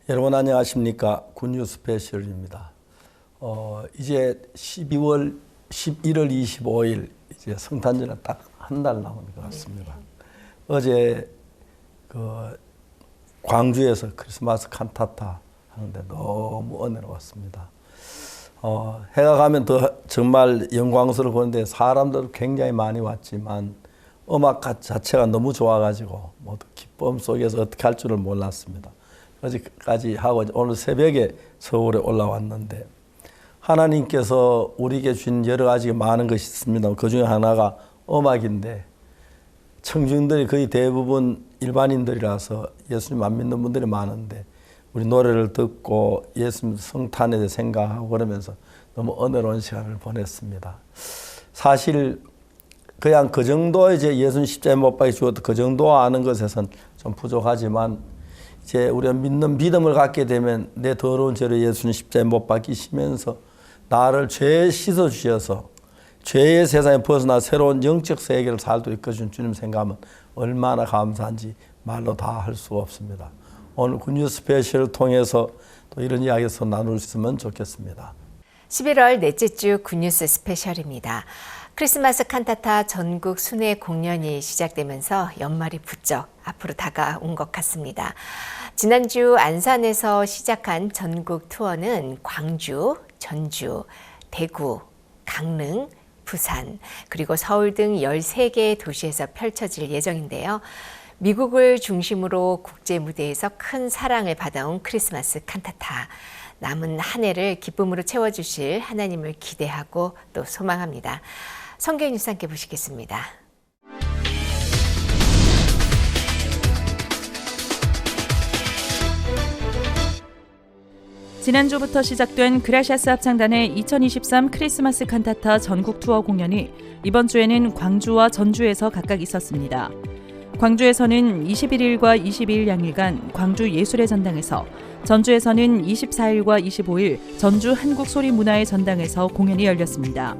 여러분 안녕하십니까? 굿뉴 스페셜입니다. 이제 11월 25일 이제 성탄절에 딱 한 달 남은 것 같습니다. 어제 광주에서 크리스마스 칸타타 하는데 너무 은혜로웠습니다. 해가 가면 더 정말 영광스러운데 사람들 굉장히 많이 왔지만 음악 자체가 너무 좋아가지고 모두 기쁨 속에서 어떻게 할 줄을 몰랐습니다. 어제까지 하고 오늘 새벽에 서울에 올라왔는데 하나님께서 우리에게 주신 여러 가지 많은 것이 있습니다. 그 중에 하나가 음악인데 청중들이 거의 대부분 일반인들이라서 예수님 안 믿는 분들이 많은데 우리 노래를 듣고 예수님 성탄에 대해 생각하고 그러면서 너무 은혜로운 시간을 보냈습니다. 사실 그냥 그 정도 이제 예수님 십자가에 못 박혀 죽었다 그 정도 아는 것에선 좀 부족하지만 이제 우리가 믿는 믿음을 갖게 되면 내 더러운 죄로 예수님 십자가에 못 박히시면서 나를 죄에 씻어 주셔서 죄의 세상에 벗어나 새로운 영적 세계를 살도록 이끌어준 주님 생각하면 얼마나 감사한지 말로 다 할 수가 없습니다. 오늘 굿뉴 스페셜을 통해서 또 이런 이야기에서 나눌 수 있으면 좋겠습니다. 11월 넷째 주 굿뉴스 스페셜입니다. 크리스마스 칸타타 전국 순회 공연이 시작되면서 연말이 부쩍 앞으로 다가온 것 같습니다. 지난주 안산에서 시작한 전국 투어는 광주, 전주, 대구, 강릉, 부산, 그리고 서울 등 13개의 도시에서 펼쳐질 예정인데요. 미국을 중심으로 국제 무대에서 큰 사랑을 받아온 크리스마스 칸타타. 남은 한 해를 기쁨으로 채워주실 하나님을 기대하고 또 소망합니다. 성경 뉴스 함께 보시겠습니다. 지난주부터 시작된 그라시아스 합창단의 2023 크리스마스 칸타타 전국 투어 공연이 이번 주에는 광주와 전주에서 각각 있었습니다. 광주에서는 21일과 22일 양일간 광주 예술의 전당에서, 전주에서는 24일과 25일 전주 한국소리문화의 전당에서 공연이 열렸습니다.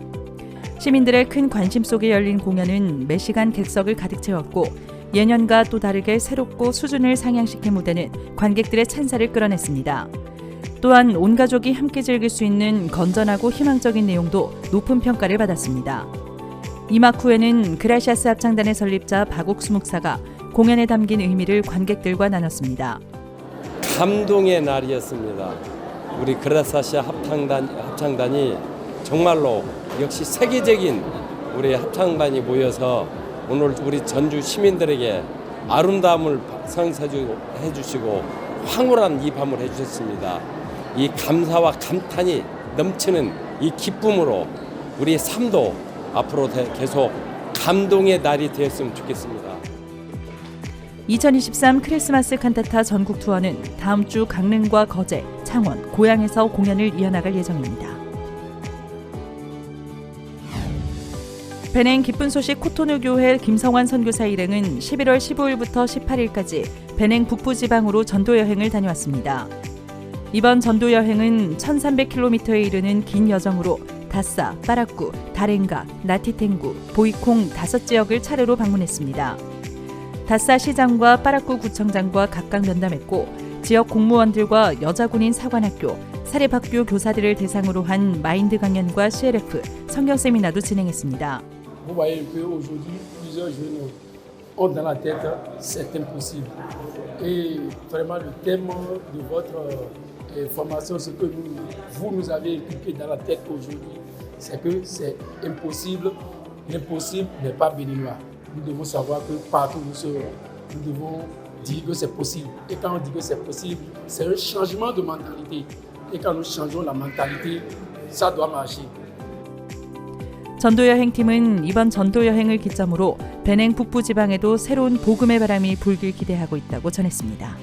시민들의 큰 관심 속에 열린 공연은 매 시간 객석을 가득 채웠고 예년과 또 다르게 새롭고 수준을 상향시킨 무대는 관객들의 찬사를 끌어냈습니다. 또한 온 가족이 함께 즐길 수 있는 건전하고 희망적인 내용도 높은 평가를 받았습니다. 이막 후에는 그라시아스 합창단의 설립자 박옥수 목사가 공연에 담긴 의미를 관객들과 나눴습니다. 감동의 날이었습니다. 우리 그라시아스 합창단이 정말로 역시 세계적인 우리 합창단이 모여서 오늘 우리 전주 시민들에게 아름다움을 선사해 주시고 황홀한 이 밤을 해주셨습니다. 이 감사와 감탄이 넘치는 이 기쁨으로 우리 삶도 앞으로 계속 감동의 날이 되었으면 좋겠습니다. 2023 크리스마스 칸타타 전국 투어는 다음 주 강릉과 거제, 창원, 고양에서 공연을 이어나갈 예정입니다. 베냉 기쁜 소식 코토누교회 김성환 선교사 일행은 11월 15일부터 18일까지 베냉 북부지방으로 전도여행을 다녀왔습니다. 이번 전도여행은 1300km에 이르는 긴 여정으로 다싸, 빠라꾸, 다롄가, 나티탱구, 보이콩 5지역을 차례로 방문했습니다. 다싸 시장과 빠라꾸 구청장과 각각 면담했고 지역 공무원들과 여자군인 사관학교, 사립학교 교사들을 대상으로 한 마인드 강연과 CLF, 성경 세미나도 진행했습니다. Vous voyez un peu aujourd'hui, plusieurs jeunes ont dans la tête c'est impossible. Et vraiment le thème de votre formation, ce que vous nous avez inculqué dans la tête aujourd'hui, c'est que c'est impossible. L'impossible n'est pas béninois. Nous devons savoir que partout où nous serons, nous devons dire que c'est possible. Et quand on dit que c'est possible, c'est un changement de mentalité. Et quand nous changeons la mentalité, ça doit marcher. 전도여행팀은 이번 전도여행을 기점으로 베냉 북부지방에도 새로운 복음의 바람이 불길 기대하고 있다고 전했습니다.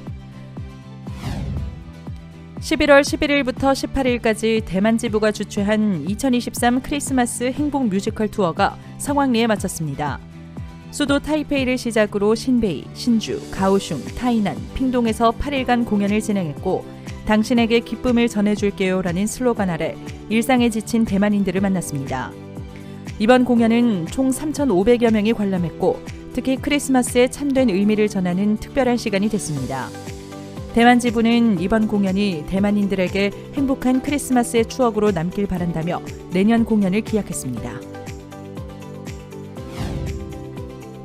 11월 11일부터 18일까지 대만 지부가 주최한 2023 크리스마스 행복 뮤지컬 투어가 성황리에 마쳤습니다. 수도 타이페이를 시작으로 신베이, 신주, 가오슝, 타이난, 핑동에서 8일간 공연을 진행했고 당신에게 기쁨을 전해줄게요라는 슬로건 아래 일상에 지친 대만인들을 만났습니다. 이번 공연은 총 3,500여 명이 관람했고 특히 크리스마스의 참된 의미를 전하는 특별한 시간이 됐습니다. 대만 지부는 이번 공연이 대만인들에게 행복한 크리스마스의 추억으로 남길 바란다며 내년 공연을 기약했습니다.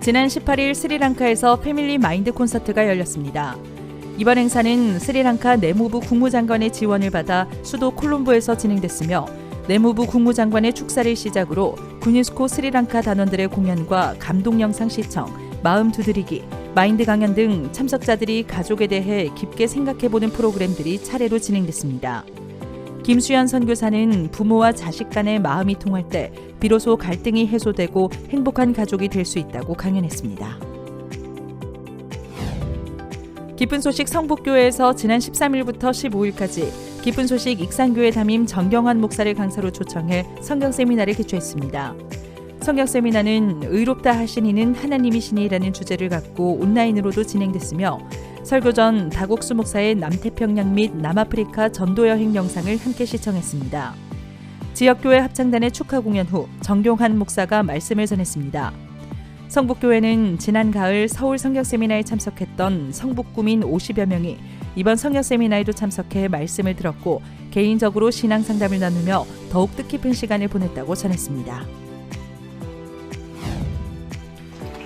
지난 18일 스리랑카에서 패밀리 마인드 콘서트가 열렸습니다. 이번 행사는 스리랑카 내무부 국무장관의 지원을 받아 수도 콜롬보에서 진행됐으며 내무부 국무장관의 축사를 시작으로 구니스코 스리랑카 단원들의 공연과 감동 영상 시청, 마음 두드리기, 마인드 강연 등 참석자들이 가족에 대해 깊게 생각해보는 프로그램들이 차례로 진행됐습니다. 김수연 선교사는 부모와 자식 간의 마음이 통할 때 비로소 갈등이 해소되고 행복한 가족이 될 수 있다고 강연했습니다. 기쁜 소식 성북교회에서 지난 13일부터 15일까지 기쁜 소식 익산교회 담임 정경환 목사를 강사로 초청해 성경 세미나를 개최했습니다. 성경 세미나는 의롭다 하신 이는 하나님이시니라는 주제를 갖고 온라인으로도 진행됐으며 설교 전 다국수 목사의 남태평양 및 남아프리카 전도 여행 영상을 함께 시청했습니다. 지역교회 합창단의 축하 공연 후 정경환 목사가 말씀을 전했습니다. 성북교회는 지난 가을 서울 성경 세미나에 참석했던 성북구민 50여 명이 이번 성경 세미나에도 참석해 말씀을 들었고 개인적으로 신앙 상담을 나누며 더욱 뜻깊은 시간을 보냈다고 전했습니다.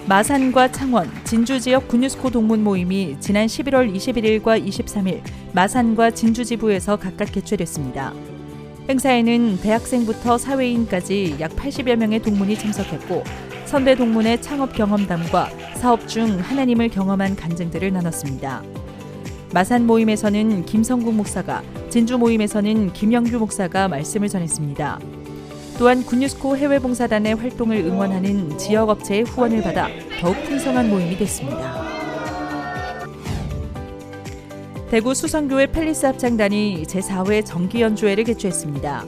마산과 창원, 진주 지역 구뉴스코 동문 모임이 지난 11월 21일과 23일 마산과 진주 지부에서 각각 개최됐습니다. 행사에는 대학생부터 사회인까지 약 80여 명의 동문이 참석했고 선배 동문의 창업 경험담과 사업 중 하나님을 경험한 간증들을 나눴습니다. 마산 모임에서는 김성국 목사가, 진주 모임에서는 김영규 목사가 말씀을 전했습니다. 또한 구뉴스코 해외봉사단의 활동을 응원하는 지역업체의 후원을 받아 더욱 풍성한 모임이 됐습니다. 대구 수성교회 펠리스 합창단이 제4회 정기연주회를 개최했습니다.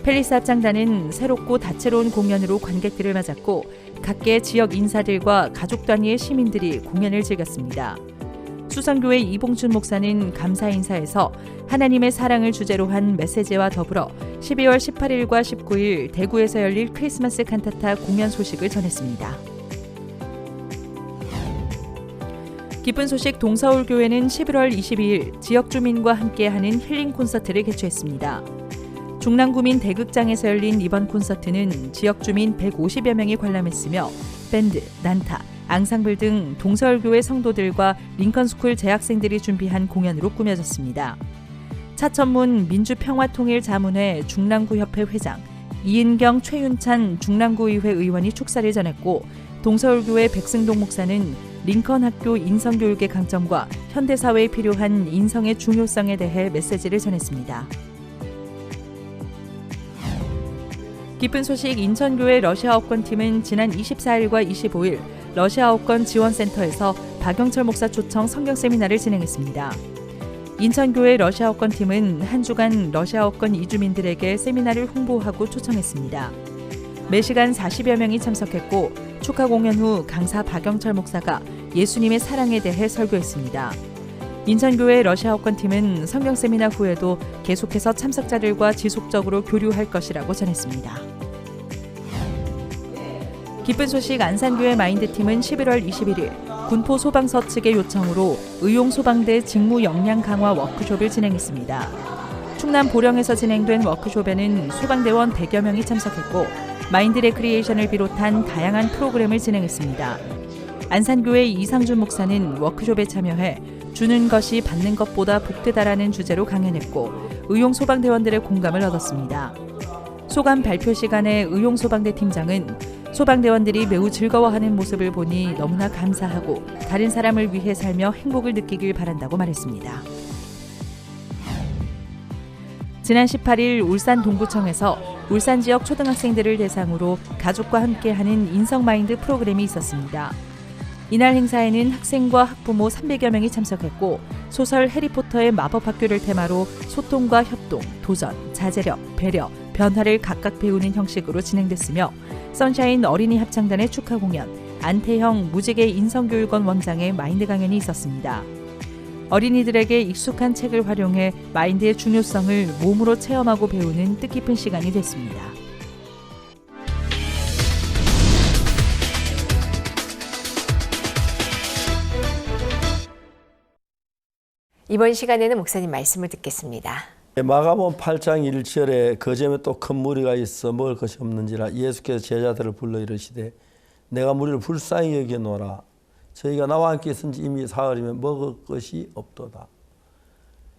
펠리스 합창단은 새롭고 다채로운 공연으로 관객들을 맞았고 각계 지역 인사들과 가족 단위의 시민들이 공연을 즐겼습니다. 수성교회 이봉춘 목사는 감사 인사에서 하나님의 사랑을 주제로 한 메시지와 더불어 12월 18일과 19일 대구에서 열릴 크리스마스 칸타타 공연 소식을 전했습니다. 기쁜 소식 동서울교회는 11월 22일 지역 주민과 함께하는 힐링 콘서트를 개최했습니다. 중랑구민 대극장에서 열린 이번 콘서트는 지역 주민 150여 명이 관람했으며 밴드, 난타, 앙상블 등 동서울교회 성도들과 링컨스쿨 재학생들이 준비한 공연으로 꾸며졌습니다. 차천문 민주평화통일자문회 중랑구협회 회장, 이은경, 최윤찬 중랑구의회 의원이 축사를 전했고 동서울교회 백승동 목사는 링컨 학교 인성교육의 강점과 현대사회에 필요한 인성의 중요성에 대해 메시지를 전했습니다. 기쁜 소식 인천교회 러시아어권팀은 지난 24일과 25일 러시아어권 지원센터에서 박영철 목사 초청 성경 세미나를 진행했습니다. 인천교회 러시아어권팀은 한 주간 러시아어권 이주민들에게 세미나를 홍보하고 초청했습니다. 매시간 40여 명이 참석했고 축하 공연 후 강사 박영철 목사가 예수님의 사랑에 대해 설교했습니다. 인천교회 러시아어권팀은 성경 세미나 후에도 계속해서 참석자들과 지속적으로 교류할 것이라고 전했습니다. 기쁜 소식 안산교회 마인드팀은 11월 21일 군포소방서 측의 요청으로 의용소방대 직무 역량 강화 워크숍을 진행했습니다. 충남 보령에서 진행된 워크숍에는 소방대원 100여 명이 참석했고 마인드 레크리에이션을 비롯한 다양한 프로그램을 진행했습니다. 안산교회 이상준 목사는 워크숍에 참여해 주는 것이 받는 것보다 복되다라는 주제로 강연했고 의용소방대원들의 공감을 얻었습니다. 소감 발표 시간에 의용소방대 팀장은 소방대원들이 매우 즐거워하는 모습을 보니 너무나 감사하고 다른 사람을 위해 살며 행복을 느끼길 바란다고 말했습니다. 지난 18일 울산 동구청에서 울산 지역 초등학생들을 대상으로 가족과 함께하는 인성마인드 프로그램이 있었습니다. 이날 행사에는 학생과 학부모 300여 명이 참석했고 소설 해리포터의 마법학교를 테마로 소통과 협동, 도전, 자제력, 배려, 변화를 각각 배우는 형식으로 진행됐으며 선샤인 어린이 합창단의 축하 공연, 안태형 무지개 인성교육원 원장의 마인드 강연이 있었습니다. 어린이들에게 익숙한 책을 활용해 마인드의 중요성을 몸으로 체험하고 배우는 뜻깊은 시간이 됐습니다. 이번 시간에는 목사님 말씀을 듣겠습니다. 마가복음 8장 1절에 그 점에 또 큰 무리가 있어 먹을 것이 없는지라 예수께서 제자들을 불러 이르시되 내가 무리를 불쌍히 여기노라. 저희가 나와 함께 있은지 이미 사흘이면 먹을 것이 없도다.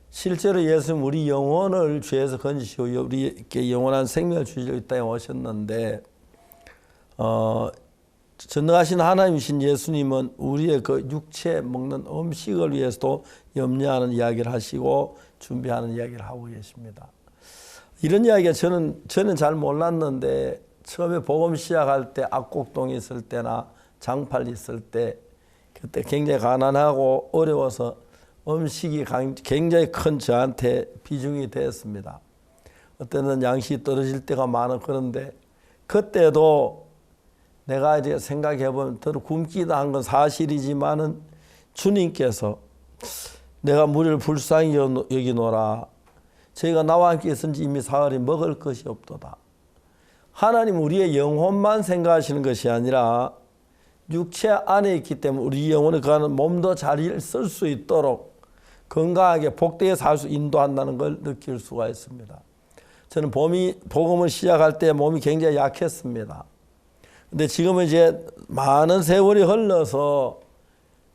실제로 예수는 우리 영혼을 죄에서 건지시고 우리에게 영원한 생명을 주시려 이 땅에 오셨는데 전능하신 하나님이신 예수님은 우리의 그 육체 먹는 음식을 위해서도 염려하는 이야기를 하시고 준비하는 이야기를 하고 계십니다. 이런 이야기가 저는 잘 몰랐는데 처음에 복음 시작할 때 악곡동에 있을 때나 장팔 있을 때 그때 굉장히 가난하고 어려워서 음식이 굉장히 큰 저한테 비중이 되었습니다. 어때는 양식이 떨어질 때가 많아. 그런데 그때도 내가 이제 생각해보면 더 굶기다 한 건 사실이지만은 주님께서 내가 무리를 불쌍히 여기노라. 저희가 나와 함께 있은지 이미 사흘이 먹을 것이 없도다. 하나님 우리의 영혼만 생각하시는 것이 아니라 육체 안에 있기 때문에 우리 영혼에 가는 몸도 잘 쓸 수 있도록 건강하게 복되게 살 수 인도한다는 걸 느낄 수가 있습니다. 저는 복음을 시작할 때 몸이 굉장히 약했습니다. 근데 지금은 이제 많은 세월이 흘러서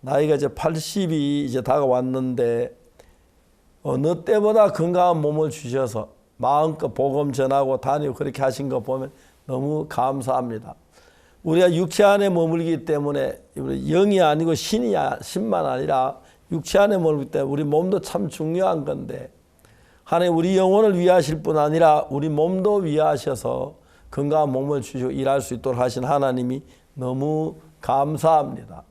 나이가 이제 80이 이제 다가왔는데 어느 때보다 건강한 몸을 주셔서 마음껏 복음 전하고 다니고 그렇게 하신 거 보면 너무 감사합니다. 우리가 육체 안에 머물기 때문에 영이 아니고 신만 아니라 육체 안에 머물기 때문에 우리 몸도 참 중요한 건데 하나님 우리 영혼을 위하실 뿐 아니라 우리 몸도 위하셔서 건강한 몸을 주시고 일할 수 있도록 하신 하나님이 너무 감사합니다.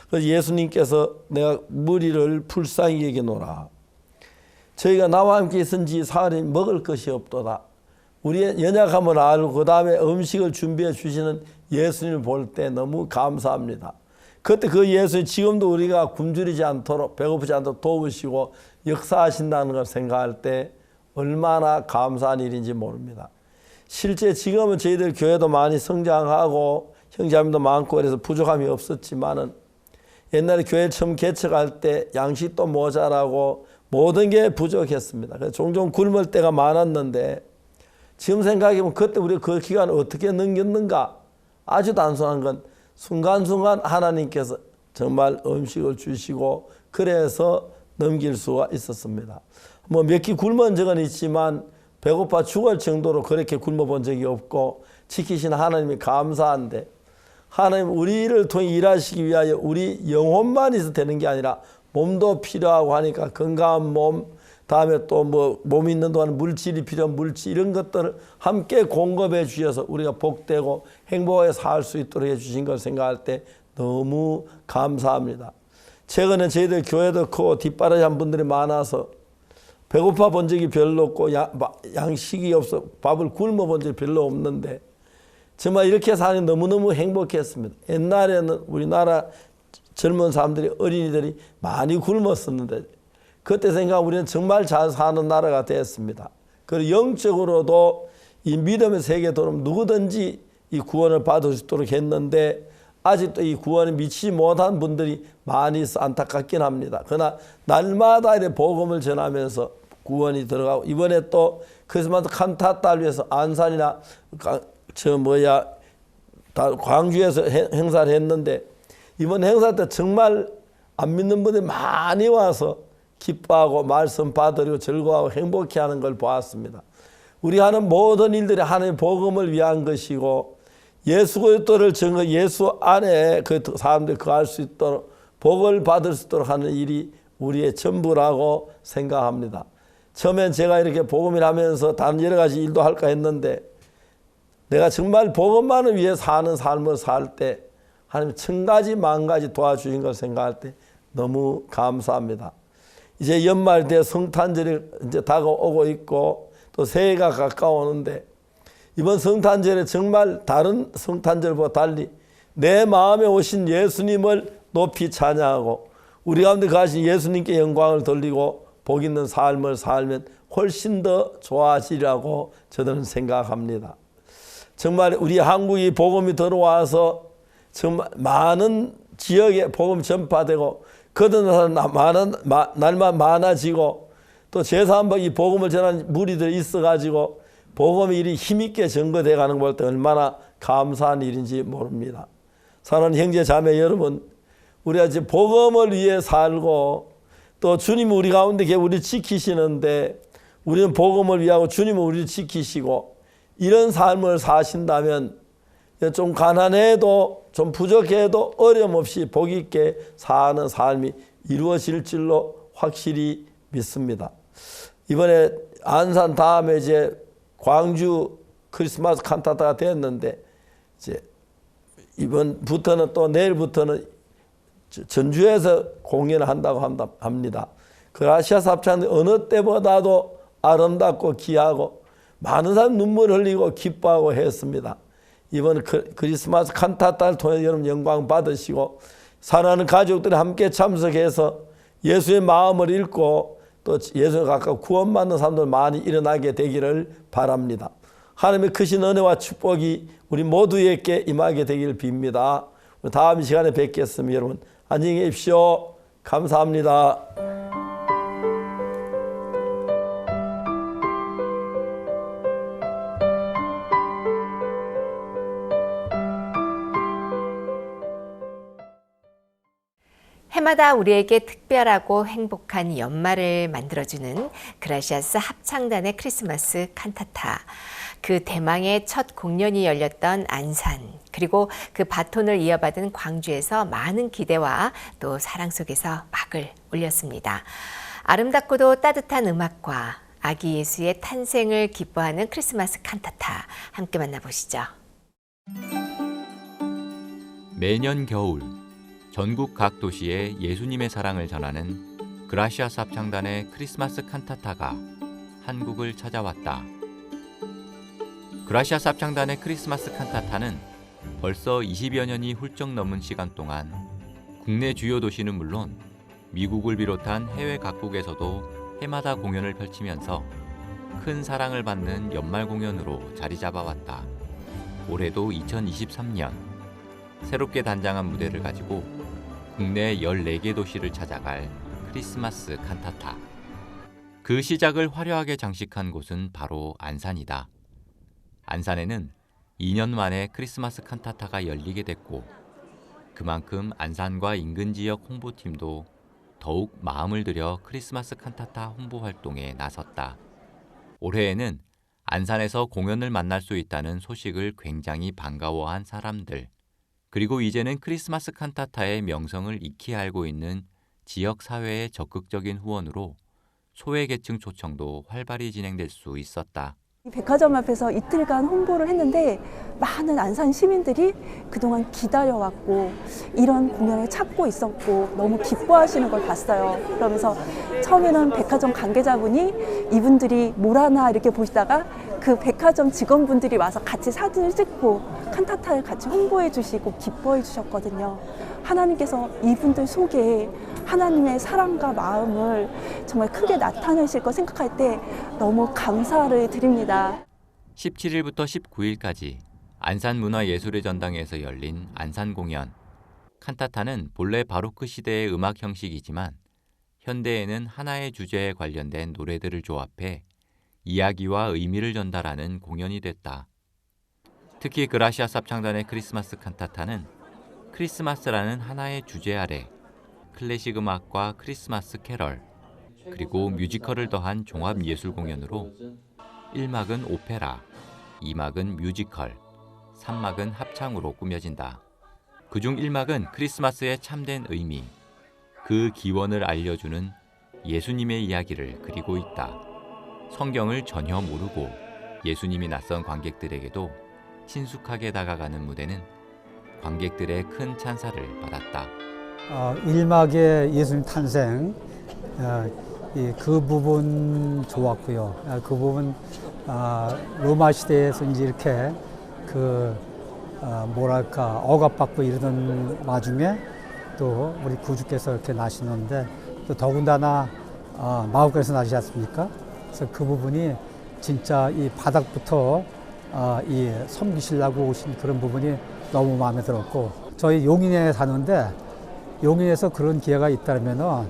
그래서 예수님께서 내가 무리를 불쌍히 여기노라. 저희가 나와 함께 있은지 사흘이 먹을 것이 없도다. 우리의 연약함을 알고 그 다음에 음식을 준비해 주시는 예수님을 볼 때 너무 감사합니다. 그때 그 예수님 지금도 우리가 굶주리지 않도록 배고프지 않도록 도우시고 역사하신다는 걸 생각할 때 얼마나 감사한 일인지 모릅니다. 실제 지금은 저희들 교회도 많이 성장하고 형제자매도 많고 그래서 부족함이 없었지만은 옛날에 교회 처음 개척할 때 양식도 모자라고 모든 게 부족했습니다. 그래서 종종 굶을 때가 많았는데 지금 생각해보면 그때 우리가 그 기간을 어떻게 넘겼는가. 아주 단순한 건 순간순간 하나님께서 정말 음식을 주시고 그래서 넘길 수가 있었습니다. 뭐 몇 끼 굶은 적은 있지만 배고파 죽을 정도로 그렇게 굶어본 적이 없고 지키신 하나님이 감사한데 하나님 우리를 통해 일하시기 위하여 우리 영혼만 있어도 되는 게 아니라 몸도 필요하고 하니까 건강한 몸 다음에 또 뭐 몸이 있는 동안 물질이 필요한 물질 이런 것들을 함께 공급해 주셔서 우리가 복되고 행복하게 살 수 있도록 해 주신 걸 생각할 때 너무 감사합니다. 최근에 저희들 교회도 크고 뒷바라지한 분들이 많아서 배고파 본 적이 별로 없고 양식이 없어 밥을 굶어 본 적이 별로 없는데 정말 이렇게 사니 너무너무 행복했습니다. 옛날에는 우리나라 젊은 사람들이 어린이들이 많이 굶었었는데 그때 생각하면 우리는 정말 잘 사는 나라가 됐습니다. 그리고 영적으로도 이 믿음의 세계에 들어오면 누구든지 이 구원을 받을 수 있도록 했는데 아직도 이 구원에 미치지 못한 분들이 많이 있어 안타깝긴 합니다. 그러나 날마다 이렇게 복음을 전하면서 구원이 들어가고 이번에 또 크리스마스 칸타타를 위해서 안산이나 광주에서 행사를 했는데 이번 행사 때 정말 안 믿는 분들이 많이 와서 기뻐하고 말씀 받으려고 즐거워하고 행복해하는 걸 보았습니다. 우리 하는 모든 일들이 하나님의 복음을 위한 것이고 예수 그리스도를 증거 예수 안에 그 사람들이 거할 수 있도록 복을 받을 수 있도록 하는 일이 우리의 전부라고 생각합니다. 처음엔 제가 이렇게 복음을 하면서 다른 여러 가지 일도 할까 했는데 내가 정말 복음만을 위해 사는 삶을 살 때 하나님 천 가지 만 가지 도와주신 걸 생각할 때 너무 감사합니다. 이제 연말 때 성탄절이 이제 다가오고 있고 또 새해가 가까워오는데 이번 성탄절에 정말 다른 성탄절보다 달리 내 마음에 오신 예수님을 높이 찬양하고 우리 가운데 가신 예수님께 영광을 돌리고 복 있는 삶을 살면 훨씬 더 좋아지리라고 저는 생각합니다. 정말 우리 한국이 복음이 들어와서 정말 많은 지역에 복음 전파되고 거듭나는 날만 많아지고 또 제사함박 이 복음을 전하는 무리들이 있어가지고 복음의 일이 힘있게 증거되어 가는 걸 볼 때 얼마나 감사한 일인지 모릅니다. 사랑하는 형제 자매 여러분, 우리가 지금 복음을 위해 살고 또 주님이 우리 가운데 우리를 지키시는데 우리는 복음을 위하고 주님은 우리를 지키시고 이런 삶을 사신다면 좀 가난해도 좀 부족해도 어려움 없이 복 있게 사는 삶이 이루어질 줄로 확실히 믿습니다. 이번에 안산 다음에 이제 광주 크리스마스 칸타타가 됐는데 이제 이번부터는 또 내일부터는 전주에서 공연을 한다고 합니다. 그라시아스 합창단이 어느 때보다도 아름답고 귀하고 많은 사람 눈물 흘리고 기뻐하고 했습니다. 이번 크리스마스 칸타타를 통해 여러분 영광 받으시고 사랑하는 가족들이 함께 참석해서 예수의 마음을 읽고 또 예수에 가까워 구원받는 사람들 많이 일어나게 되기를 바랍니다. 하나님의 크신 은혜와 축복이 우리 모두에게 임하게 되기를 빕니다. 다음 시간에 뵙겠습니다. 여러분 안녕히 계십시오. 감사합니다. 해마다 우리에게 특별하고 행복한 연말을 만들어주는 그라시아스 합창단의 크리스마스 칸타타. 그 대망의 첫 공연이 열렸던 안산, 그리고 그 바톤을 이어받은 광주에서 많은 기대와 또 사랑 속에서 막을 올렸습니다. 아름답고도 따뜻한 음악과 아기 예수의 탄생을 기뻐하는 크리스마스 칸타타 함께 만나보시죠. 매년 겨울 전국 각 도시에 예수님의 사랑을 전하는 그라시아스 합창단의 크리스마스 칸타타가 한국을 찾아왔다. 그라시아스 합창단의 크리스마스 칸타타는 벌써 20여 년이 훌쩍 넘은 시간 동안 국내 주요 도시는 물론 미국을 비롯한 해외 각국에서도 해마다 공연을 펼치면서 큰 사랑을 받는 연말 공연으로 자리 잡아왔다. 올해도 2023년 새롭게 단장한 무대를 가지고 국내 14개 도시를 찾아갈 크리스마스 칸타타. 그 시작을 화려하게 장식한 곳은 바로 안산이다. 안산에는 2년 만에 크리스마스 칸타타가 열리게 됐고 그만큼 안산과 인근 지역 홍보팀도 더욱 마음을 들여 크리스마스 칸타타 홍보 활동에 나섰다. 올해에는 안산에서 공연을 만날 수 있다는 소식을 굉장히 반가워한 사람들, 그리고 이제는 크리스마스 칸타타의 명성을 익히 알고 있는 지역 사회의 적극적인 후원으로 소외계층 초청도 활발히 진행될 수 있었다. 백화점 앞에서 이틀간 홍보를 했는데 많은 안산 시민들이 그동안 기다려왔고 이런 공연을 찾고 있었고 너무 기뻐하시는 걸 봤어요. 그러면서 처음에는 백화점 관계자분이 이분들이 뭘 하나 이렇게 보시다가 그 백화점 직원분들이 와서 같이 사진을 찍고 칸타타를 같이 홍보해 주시고 기뻐해 주셨거든요. 하나님께서 이분들 속에 하나님의 사랑과 마음을 정말 크게 나타내실 거 생각할 때 너무 감사를 드립니다. 17일부터 19일까지 안산문화예술의 전당에서 열린 안산 공연. 칸타타는 본래 바로크 시대의 음악 형식이지만 현대에는 하나의 주제에 관련된 노래들을 조합해 이야기와 의미를 전달하는 공연이 됐다. 특히 그라시아스 합창단의 크리스마스 칸타타는 크리스마스라는 하나의 주제 아래 클래식 음악과 크리스마스 캐럴, 그리고 뮤지컬을 더한 종합 예술 공연으로 1막은 오페라, 2막은 뮤지컬, 3막은 합창으로 꾸며진다. 그중 1막은 크리스마스의 참된 의미, 그 기원을 알려주는 예수님의 이야기를 그리고 있다. 성경을 전혀 모르고 예수님이 낯선 관객들에게도 친숙하게 다가가는 무대는 관객들의 큰 찬사를 받았다. 1막의 예수님 탄생, 그 부분 좋았고요. 그 부분 로마 시대에서 이제 이렇게 억압받고 이러던 와중에 또 우리 구주께서 이렇게 나시는데 또 더군다나 마을간에서 나시지 않습니까? 그래서 그 부분이 진짜 이 바닥부터 이 섬기시려고 오신 그런 부분이 너무 마음에 들었고, 저희 용인에 사는데 용인에서 그런 기회가 있다면은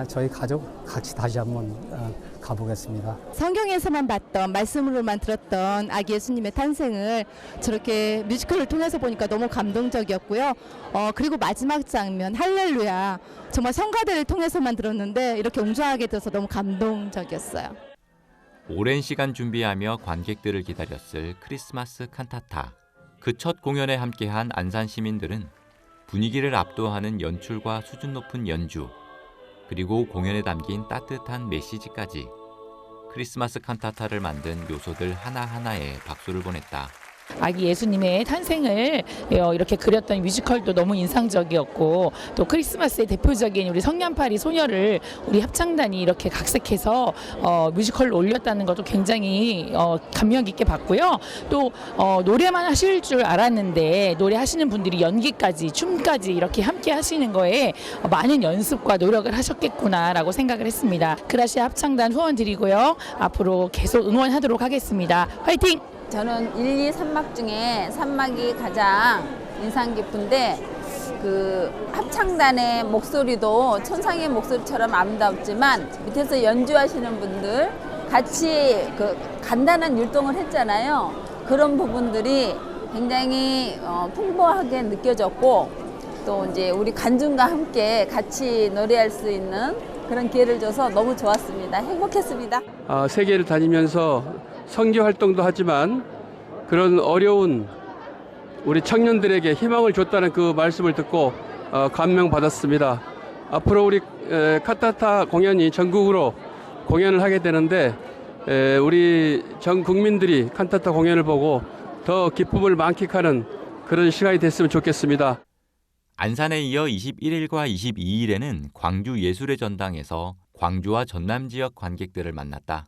저희 가족 같이 다시 한번 가보겠습니다. 성경에서만 봤던 말씀으로만 들었던 아기 예수님의 탄생을 저렇게 뮤지컬을 통해서 보니까 너무 감동적이었고요. 그리고 마지막 장면 할렐루야 정말 성가대를 통해서만 들었는데 이렇게 웅장하게 들어서 너무 감동적이었어요. 오랜 시간 준비하며 관객들을 기다렸을 크리스마스 칸타타. 그 첫 공연에 함께한 안산 시민들은 분위기를 압도하는 연출과 수준 높은 연주, 그리고 공연에 담긴 따뜻한 메시지까지 크리스마스 칸타타를 만든 요소들 하나하나에 박수를 보냈다. 아기 예수님의 탄생을 이렇게 그렸던 뮤지컬도 너무 인상적이었고, 또 크리스마스의 대표적인 우리 성냥팔이 소녀를 우리 합창단이 이렇게 각색해서 뮤지컬로 올렸다는 것도 굉장히 감명 깊게 봤고요. 또 노래만 하실 줄 알았는데 노래하시는 분들이 연기까지 춤까지 이렇게 함께 하시는 거에 많은 연습과 노력을 하셨겠구나라고 생각을 했습니다. 그라시아 합창단 후원 드리고요. 앞으로 계속 응원하도록 하겠습니다. 화이팅! 저는 1, 2, 3막 중에 3막이 가장 인상 깊은데 그 합창단의 목소리도 천상의 목소리처럼 아름답지만 밑에서 연주하시는 분들 같이 그 간단한 율동을 했잖아요. 그런 부분들이 굉장히 풍부하게 느껴졌고, 또 이제 우리 관중과 함께 같이 노래할 수 있는 그런 기회를 줘서 너무 좋았습니다. 행복했습니다. 세계를 다니면서 선교 활동도 하지만 그런 어려운 우리 청년들에게 희망을 줬다는 그 말씀을 듣고 감명받았습니다. 앞으로 우리 칸타타 공연이 전국으로 공연을 하게 되는데 우리 전 국민들이 칸타타 공연을 보고 더 기쁨을 만끽하는 그런 시간이 됐으면 좋겠습니다. 안산에 이어 21일과 22일에는 광주 예술의 전당에서 광주와 전남 지역 관객들을 만났다.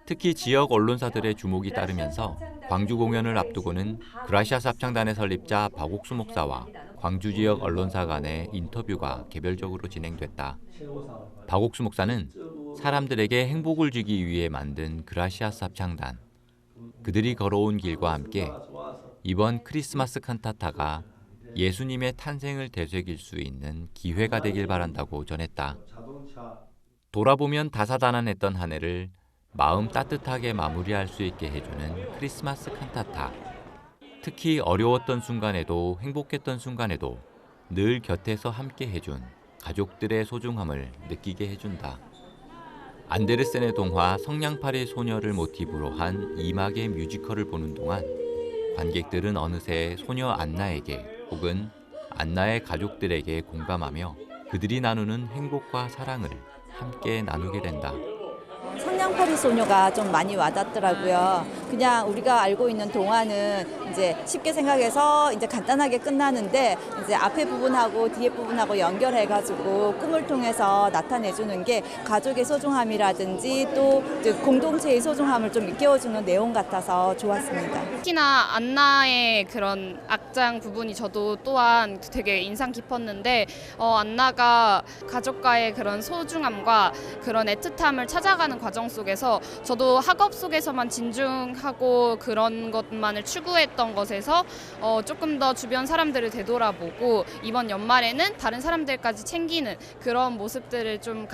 특히 지역 언론사들의 주목이 따르면서 광주 공연을 앞두고는 그라시아스 합창단의 설립자 박옥수 목사와 광주 지역 언론사 간의 인터뷰가 개별적으로 진행됐다. 박옥수 목사는 사람들에게 행복을 주기 위해 만든 그라시아스 합창단, 그들이 걸어온 길과 함께 이번 크리스마스 칸타타가 예수님의 탄생을 되새길 수 있는 기회가 되길 바란다고 전했다. 돌아보면 다사다난했던 한 해를 마음 따뜻하게 마무리할 수 있게 해주는 크리스마스 칸타타. 특히 어려웠던 순간에도 행복했던 순간에도 늘 곁에서 함께 해준 가족들의 소중함을 느끼게 해준다. 안데르센의 동화 성냥팔이 소녀를 모티브로 한 2막의 뮤지컬을 보는 동안 관객들은 어느새 소녀 안나에게 혹은 안나의 가족들에게 공감하며 그들이 나누는 행복과 사랑을 함께 나누게 된다. 성냥팔이 소녀가 좀 많이 와닿더라고요. 그냥 우리가 알고 있는 동화는 이제 쉽게 생각해서 이제 간단하게 끝나는데 이제 앞에 부분하고 뒤에 부분하고 연결해가지고 꿈을 통해서 나타내주는 게 가족의 소중함이라든지 또 공동체의 소중함을 좀 일깨워주는 내용 같아서 좋았습니다. 특히나 안나의 그런 악장 부분이 저도 또한 되게 인상 깊었는데 안나가 가족과의 그런 소중함과 그런 애틋함을 찾아가는 과정 속에서 저도 학업 속에서만 진중하고 그런 것만을 추구했던 것에서 조금 더 주변 사람들을 되돌아보고 이번 연말에는 다른 사람들까지 챙기는 그런 모습들을 좀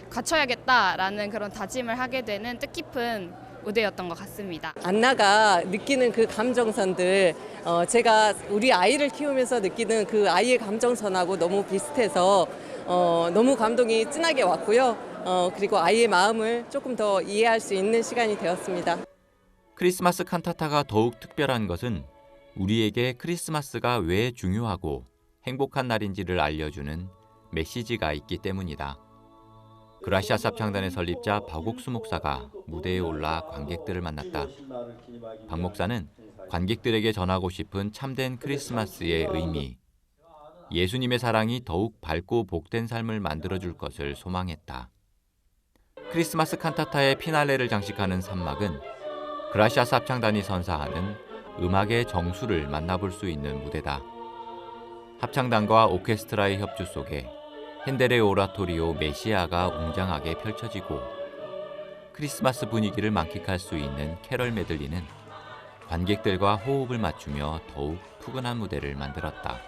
갖춰야겠다라는 그런 다짐을 하게 되는 뜻깊은 무대였던 것 같습니다. 안나가 느끼는 그 감정선들, 제가 우리 아이를 키우면서 느끼는 그 아이의 감정선하고 너무 비슷해서 너무 감동이 진하게 왔고요. 그리고 아이의 마음을 조금 더 이해할 수 있는 시간이 되었습니다. 크리스마스 칸타타가 더욱 특별한 것은 우리에게 크리스마스가 왜 중요하고 행복한 날인지를 알려주는 메시지가 있기 때문이다. 그라시아스 합창단의 설립자 박옥수 목사가 무대에 올라 관객들을 만났다. 박 목사는 관객들에게 전하고 싶은 참된 크리스마스의 의미, 예수님의 사랑이 더욱 밝고 복된 삶을 만들어줄 것을 소망했다. 크리스마스 칸타타의 피날레를 장식하는 3막은 그라시아스 합창단이 선사하는 음악의 정수를 만나볼 수 있는 무대다. 합창단과 오케스트라의 협주 속에 핸델의 오라토리오 메시아가 웅장하게 펼쳐지고 크리스마스 분위기를 만끽할 수 있는 캐럴 메들리는 관객들과 호흡을 맞추며 더욱 푸근한 무대를 만들었다.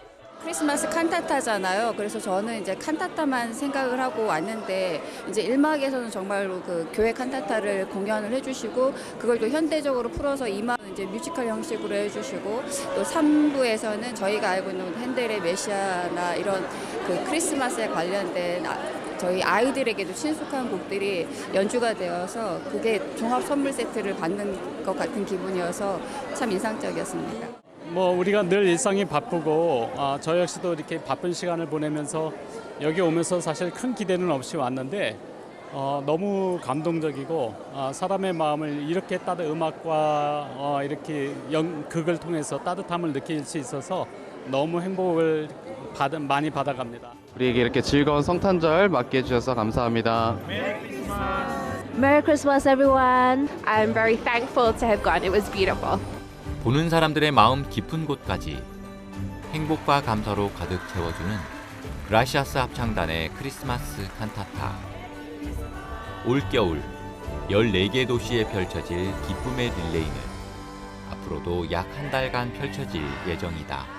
크리스마스 칸타타잖아요. 그래서 저는 이제 칸타타만 생각을 하고 왔는데 이제 1막에서는 정말로 그 교회 칸타타를 공연을 해주시고 그걸 또 현대적으로 풀어서 2막은 이제 뮤지컬 형식으로 해주시고 또 3부에서는 저희가 알고 있는 핸델의 메시아나 이런 그 크리스마스에 관련된 저희 아이들에게도 친숙한 곡들이 연주가 되어서 그게 종합 선물 세트를 받는 것 같은 기분이어서 참 인상적이었습니다. 우리가 늘 일상이 바쁘고 저 역시도 이렇게 바쁜 시간을 보내면서 여기 오면서 사실 큰 기대는 없이 왔는데 너무 감동적이고 사람의 마음을 이렇게 음악과 이렇게 극을 통해서 따뜻함을 느낄 수 있어서 너무 행복을 많이 받아갑니다. 우리에게 이렇게 즐거운 성탄절 맞게 해주셔서 감사합니다. Merry Christmas, everyone. I'm very thankful to have gone. It was beautiful. 보는 사람들의 마음 깊은 곳까지 행복과 감사로 가득 채워주는 그라시아스 합창단의 크리스마스 칸타타. 올겨울 14개 도시에 펼쳐질 기쁨의 릴레이는 앞으로도 약 한 달간 펼쳐질 예정이다.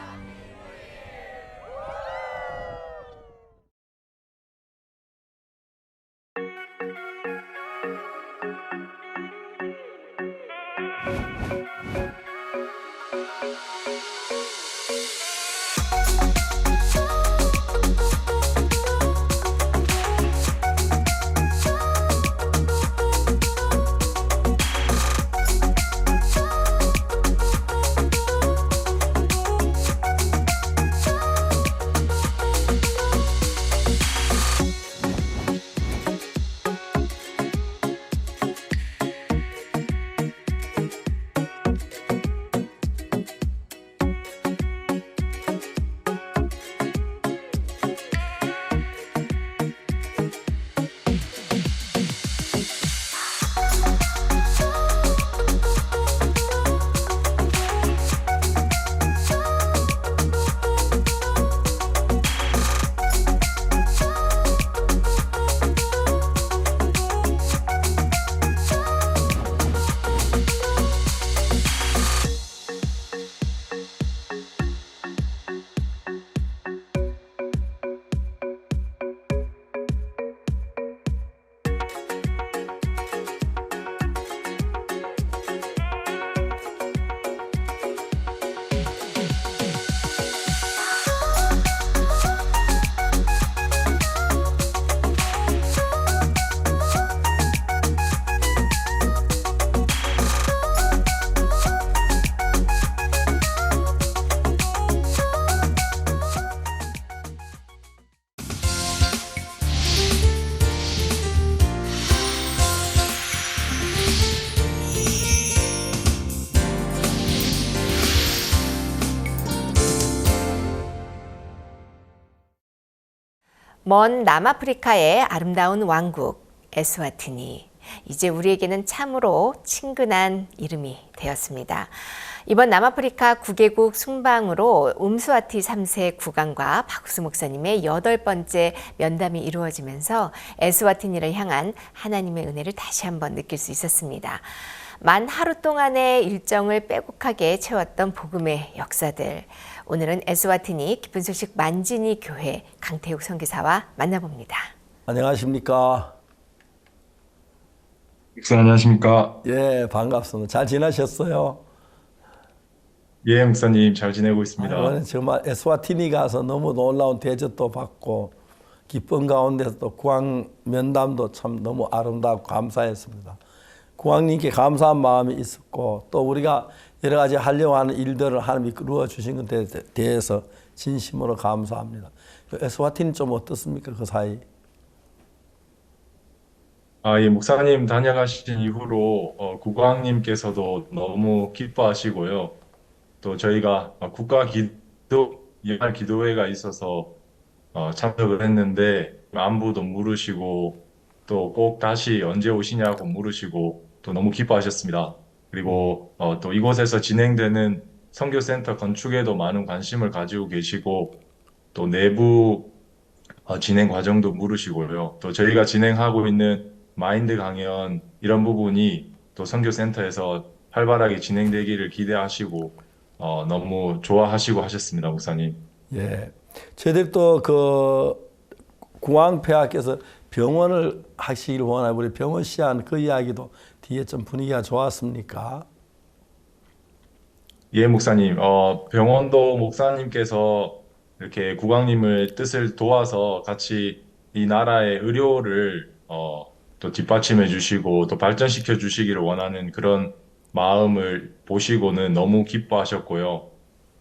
먼 남아프리카의 아름다운 왕국 에스와티니. 이제 우리에게는 참으로 친근한 이름이 되었습니다. 이번 남아프리카 9개국 순방으로 움스와티 3세 국왕과 박우수 목사님의 8번째 면담이 이루어지면서 에스와티니를 향한 하나님의 은혜를 다시 한번 느낄 수 있었습니다. 만 하루 동안의 일정을 빼곡하게 채웠던 복음의 역사들. 오늘은 에스와티니 기쁜 소식 만지니 교회 강태욱 선교사와 만나봅니다. 안녕하십니까? 목사님 안녕하십니까? 예, 반갑습니다. 잘 지내셨어요? 예, 목사님 잘 지내고 있습니다. 이번에 정말 에스와티니 가서 너무 놀라운 대접도 받고 기쁜 가운데서 또 국왕 면담도 참 너무 아름답고 감사했습니다. 국왕님께 감사한 마음이 있었고 또 우리가 여러 가지 하려고 하는 일들을 하나님이 이루어 주신 것에 대해서 진심으로 감사합니다. 에스와티니 좀 어떻습니까? 그 사이? 예, 목사님 다녀가신 이후로 국왕님께서도 너무 기뻐하시고요. 또 저희가 국가 연말 기도회가 있어서 참석을 했는데 안부도 물으시고 또 꼭 다시 언제 오시냐고 물으시고 또 너무 기뻐하셨습니다. 그리고 또 이곳에서 진행되는 선교센터 건축에도 많은 관심을 가지고 계시고 또 내부 진행 과정도 물으시고요. 또 저희가 진행하고 있는 마인드 강연 이런 부분이 또 선교센터에서 활발하게 진행되기를 기대하시고 너무 좋아하시고 하셨습니다, 목사님. 예. 저희들 또 그 공항폐하께서 병원을 하시길 원하고 우리 병원 시한 그 이야기도 뒤에 좀 분위기가 좋았습니까? 예, 목사님. 병원도 목사님께서 이렇게 국왕님을 뜻을 도와서 같이 이 나라의 의료를 또 뒷받침해 주시고 또 발전시켜 주시기를 원하는 그런 마음을 보시고는 너무 기뻐하셨고요.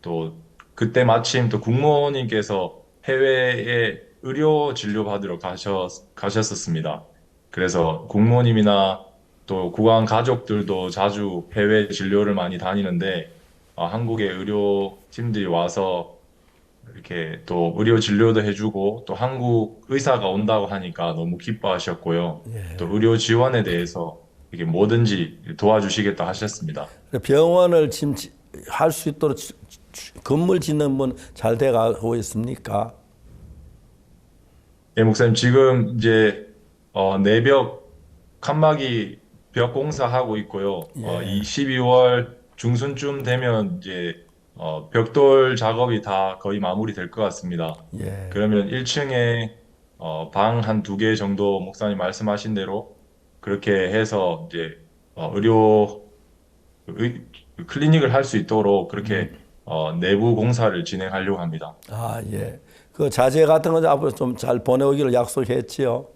또 그때 마침 또 국무님께서 해외에 의료 진료 받으러 가셨었습니다. 그래서 국무님이나 또 국왕 가족들도 자주 해외 진료를 많이 다니는데 한국의 의료팀들이 와서 이렇게 또 의료 진료도 해주고 또 한국 의사가 온다고 하니까 너무 기뻐하셨고요. 또 의료 지원에 대해서 이게 뭐든지 도와주시겠다 하셨습니다. 병원을 지금 할 수 있도록 건물 짓는 분 잘 돼가고 있습니까? 예, 목사님 지금 이제 내벽 칸막이 벽 공사하고 있고요. 이 12월 중순쯤 되면 이제 벽돌 작업이 다 거의 마무리될 것 같습니다. 예. 그러면 1층에 방 한 두 개 정도 목사님 말씀하신 대로 그렇게 해서 이제 클리닉을 할 수 있도록 그렇게 내부 공사를 진행하려고 합니다. 아, 예. 그 자재 같은 거 앞으로 좀 잘 보내오기를 약속했지요.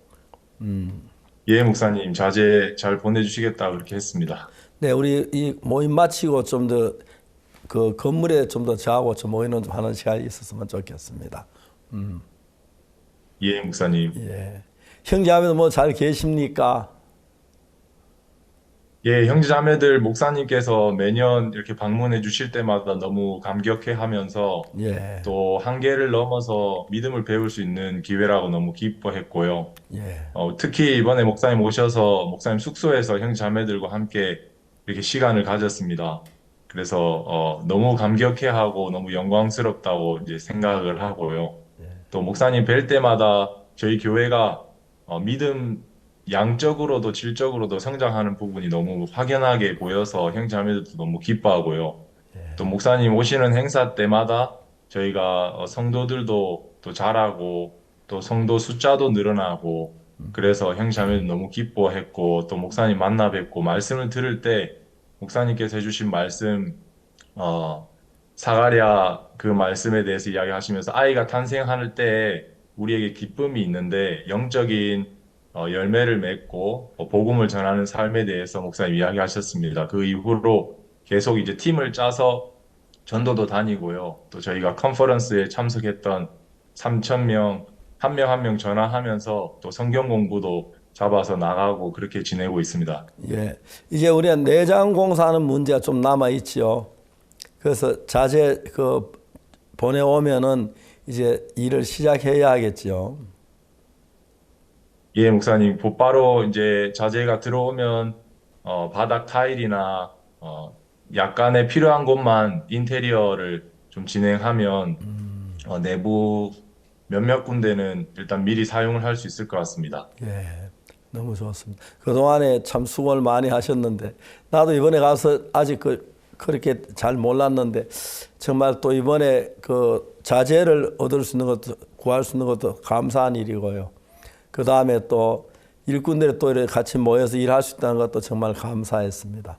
예, 목사님 자재 잘 보내주시겠다 그렇게 했습니다. 네, 우리 이 모임 마치고 좀 더 그 건물에 좀 더 저하고 좀 모이는 좀 하는 시간이 있었으면 좋겠습니다. 예, 목사님. 예. 형제자매도 뭐 잘 계십니까? 예, 형제자매들 목사님께서 매년 이렇게 방문해 주실 때마다 너무 감격해 하면서 예. 또 한계를 넘어서 믿음을 배울 수 있는 기회라고 너무 기뻐했고요. 예. 특히 이번에 목사님 오셔서 목사님 숙소에서 형제자매들과 함께 이렇게 시간을 가졌습니다. 그래서 너무 감격해하고 너무 영광스럽다고 이제 생각을 하고요. 또 목사님 뵐 때마다 저희 교회가 믿음 양적으로도 질적으로도 성장하는 부분이 너무 확연하게 보여서 형제자매들도 너무 기뻐하고요. 또 목사님 오시는 행사 때마다 저희가 성도들도 또 자라고 또 성도 숫자도 늘어나고 그래서 형제자매들 너무 기뻐했고 또 목사님 만나 뵙고 말씀을 들을 때 목사님께서 해주신 말씀 사가랴 그 말씀에 대해서 이야기하시면서 아이가 탄생할 때 우리에게 기쁨이 있는데 영적인 열매를 맺고 복음을 전하는 삶에 대해서 목사님 이야기하셨습니다. 그 이후로 계속 이제 팀을 짜서 전도도 다니고요. 또 저희가 컨퍼런스에 참석했던 3,000명 한 명 한 명 전화하면서 또 성경 공부도 잡아서 나가고 그렇게 지내고 있습니다. 예. 이제 우리가 내장 공사하는 문제가 좀 남아 있죠. 그래서 자재 보내오면은 이제 일을 시작해야 하겠죠. 예, 목사님. 곧바로 이제 자재가 들어오면 바닥 타일이나 약간의 필요한 곳만 인테리어를 좀 진행하면 내부 몇몇 군데는 일단 미리 사용을 할 수 있을 것 같습니다. 예, 너무 좋았습니다. 그동안에 참 수고를 많이 하셨는데 나도 이번에 가서 아직 그렇게 잘 몰랐는데 정말 또 이번에 그 자재를 얻을 수 있는 것도 구할 수 있는 것도 감사한 일이고요. 그 다음에 또 일꾼들이 또 이렇게 같이 모여서 일할 수 있다는 것도 정말 감사했습니다.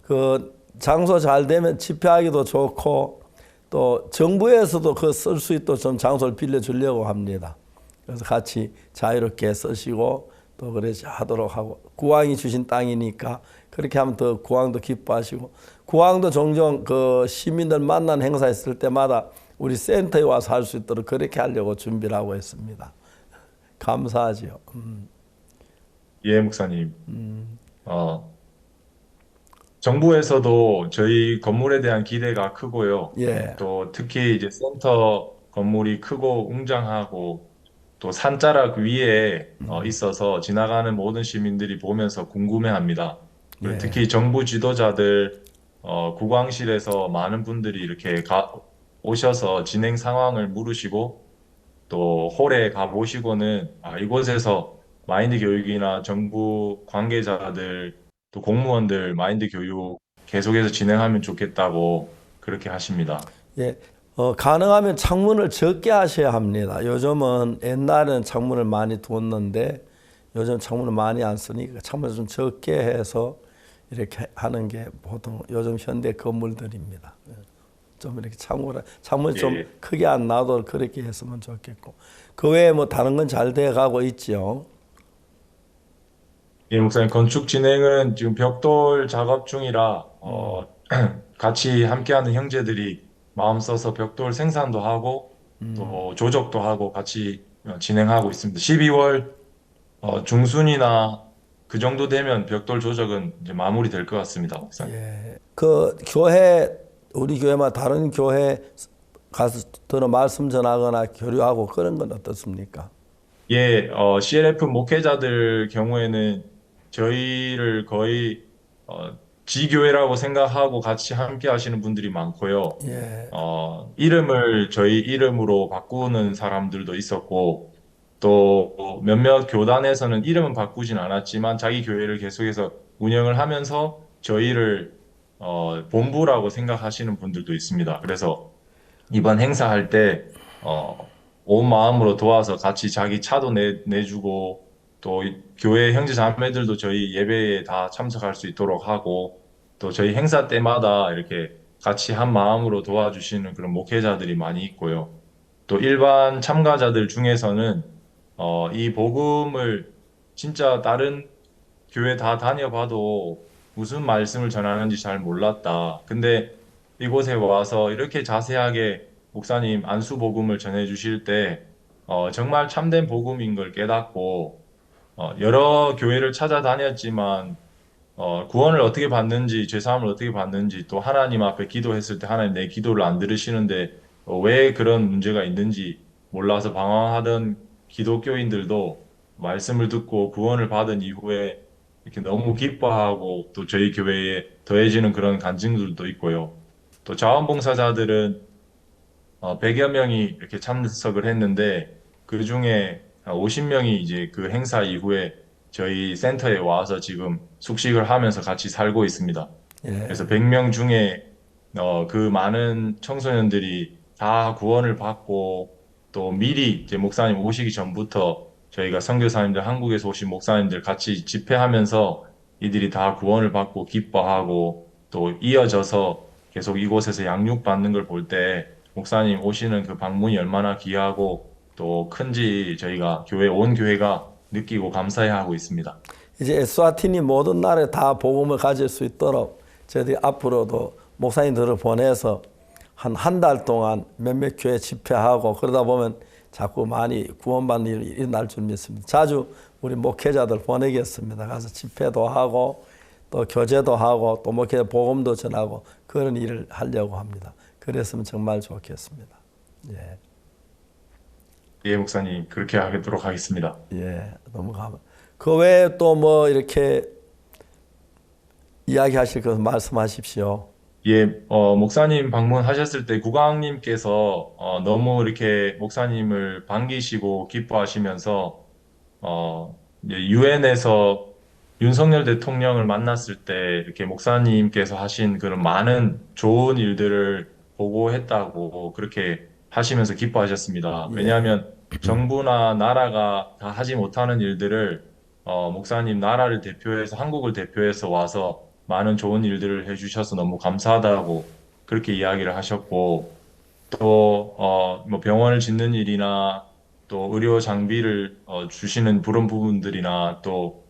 그 장소 잘 되면 집회하기도 좋고 또 정부에서도 그 쓸 수 있도록 좀 장소를 빌려주려고 합니다. 그래서 같이 자유롭게 쓰시고 또 그렇게 하도록 하고 국왕이 주신 땅이니까 그렇게 하면 더 국왕도 기뻐하시고 국왕도 종종 그 시민들 만난 행사 있을 때마다 우리 센터에 와서 할 수 있도록 그렇게 하려고 준비를 하고 있습니다. 감사하지요. 예, 목사님. 정부에서도 저희 건물에 대한 기대가 크고요. 예. 또 특히 이제 센터 건물이 크고 웅장하고 또 산자락 위에 있어서 지나가는 모든 시민들이 보면서 궁금해합니다. 그리고 특히 정부 지도자들 국왕실에서 많은 분들이 이렇게 오셔서 진행 상황을 물으시고 또 홀에 가 보시고는 이곳에서 마인드 교육이나 정부 관계자들 또 공무원들 마인드 교육 계속해서 진행하면 좋겠다고 그렇게 하십니다. 예, 가능하면 창문을 적게 하셔야 합니다. 요즘은 옛날에는 창문을 많이 두었는데 요즘 창문을 많이 안 쓰니까 창문을 좀 적게 해서 이렇게 하는 게 보통 요즘 현대 건물들입니다. 좀 이렇게 창문 좀 예. 크게 안 놔도 그렇게 했으면 좋겠고 그 외에 뭐 다른 건 잘 돼 가고 있죠. 예, 목사님, 건축 진행은 지금 벽돌 작업 중이라, 같이 함께하는 형제들이 마음 써서 벽돌 생산도 하고, 또 조적도 하고 같이 진행하고 있습니다. 12월 중순이나 그 정도 되면 벽돌 조적은 이제 마무리될 것 같습니다, 목사님. 그 교회 우리 교회만 다른 교회 가서 들어 말씀 전하거나 교류하고 그런 건 어떻습니까? 예, CLF 목회자들 경우에는 저희를 거의 지교회라고 생각하고 같이 함께 하시는 분들이 많고요. 예. 이름을 저희 이름으로 바꾸는 사람들도 있었고, 또 몇몇 교단에서는 이름은 바꾸진 않았지만 자기 교회를 계속해서 운영을 하면서 저희를 본부라고 생각하시는 분들도 있습니다. 그래서 이번 행사할 때 온 마음으로 도와서 같이 자기 차도 내주고 또 교회 형제 자매들도 저희 예배에 다 참석할 수 있도록 하고 또 저희 행사 때마다 이렇게 같이 한 마음으로 도와주시는 그런 목회자들이 많이 있고요. 또 일반 참가자들 중에서는 이 복음을 진짜 다른 교회 다 다녀봐도 무슨 말씀을 전하는지 잘 몰랐다. 근데 이곳에 와서 이렇게 자세하게 목사님 안수 복음을 전해 주실 때 정말 참된 복음인 걸 깨닫고 여러 교회를 찾아다녔지만 구원을 어떻게 받는지 죄사함을 어떻게 받는지 또 하나님 앞에 기도했을 때 하나님 내 기도를 안 들으시는데 왜 그런 문제가 있는지 몰라서 방황하던 기독교인들도 말씀을 듣고 구원을 받은 이후에 이렇게 너무 기뻐하고 또 저희 교회에 더해지는 그런 간증들도 있고요. 또 자원봉사자들은 100여 명이 이렇게 참석을 했는데 그 중에 50명이 이제 그 행사 이후에 저희 센터에 와서 지금 숙식을 하면서 같이 살고 있습니다. 그래서 100명 중에 그 많은 청소년들이 다 구원을 받고 또 미리 이제 목사님 오시기 전부터 저희가 선교사님들 한국에서 오신 목사님들 같이 집회하면서 이들이 다 구원을 받고 기뻐하고 또 이어져서 계속 이곳에서 양육받는 걸 볼 때 목사님 오시는 그 방문이 얼마나 귀하고 또 큰지 저희가 온 교회가 느끼고 감사해하고 있습니다. 이제 에스와티니 모든 나라에 다 복음을 가질 수 있도록 저희들이 앞으로도 목사님들을 보내서 한 달 동안 몇몇 교회 집회하고 그러다 보면 자꾸 많이 구원받는 일이 일어날 줄 믿습니다. 자주 우리 목회자들 보내겠습니다. 가서 집회도 하고 또 교제도 하고 또 목회자 복음도 전하고 그런 일을 하려고 합니다. 그랬으면 정말 좋겠습니다. 예. 예, 목사님 그렇게 하도록 하겠습니다. 예, 너무 감사합니다. 그 외에 또 뭐 이렇게 이야기하실 것 말씀하십시오. 예, 목사님 방문하셨을 때 국왕님께서 너무 이렇게 목사님을 반기시고 기뻐하시면서 유엔에서 윤석열 대통령을 만났을 때 이렇게 목사님께서 하신 그런 많은 좋은 일들을 보고했다고 그렇게 하시면서 기뻐하셨습니다. 왜냐하면 정부나 나라가 다 하지 못하는 일들을 목사님 나라를 대표해서 한국을 대표해서 와서 많은 좋은 일들을 해주셔서 너무 감사하다고 그렇게 이야기를 하셨고 또 뭐 병원을 짓는 일이나 또 의료 장비를 주시는 그런 부분들이나 또